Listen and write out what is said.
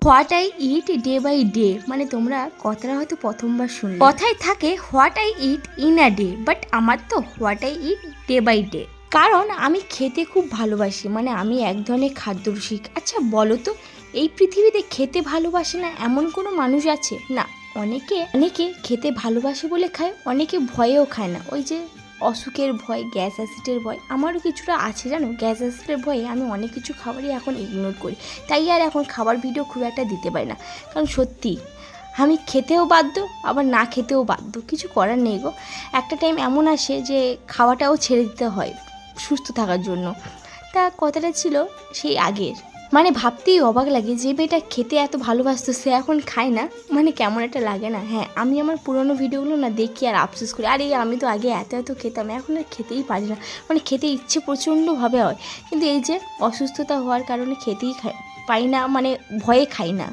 What I eat day by day, মানে তোমরা কথাটা হয়তো প্রথমবার শুনলে। কথায় থাকে what I eat in a day, but আমার তো what I eat day by day. কারণ আমি খেতে খুব ভালোবাসি, মানে আমি এক ধরনের খাদ্যরসিক। আচ্ছা বলো তো, এই পৃথিবীতে খেতে ভালোবাসে না এমন কোনো মানুষ আছে? না, অনেকে অনেকে খেতে ভালোবাসে বলে খায়, অনেকে ভয়েও খায় না। ওই যে অসুখের ভয়, গ্যাস অ্যাসিডের ভয়, আমারও কিছুটা আছে জানো। গ্যাস অ্যাসিডের ভয়ে আমি অনেক কিছু খাবারই এখন ইগনোর করি, তাই আর এখন খাবার ভিডিও খুব একটা দিতে পারি না। কারণ সত্যি আমি খেতেও বাধ্য, আবার না খেতেও বাধ্য, কিছু করার নেই গো। একটা টাইম এমন আসে যে খাওয়াটাও ছেড়ে দিতে হয় সুস্থ থাকার জন্য। তা কথাটা ছিল সেই আগের, মানে ভাবতেই অবাক লাগে যে মেয়েটা খেতে এত ভালোবাসতো সে এখন খায় না, মানে কেমন একটা লাগে না? হ্যাঁ, আমি আমার পুরোনো ভিডিওগুলো না দেখি আর আফসোস করি, আরে আমি তো আগে এত এত খেতাম, এখন আর খেতেই পারি না। মানে খেতে ইচ্ছে প্রচণ্ডভাবে হয়, কিন্তু এই যে অসুস্থতা হওয়ার কারণে খেতেই পারি না, মানে ভয়ে খাই না।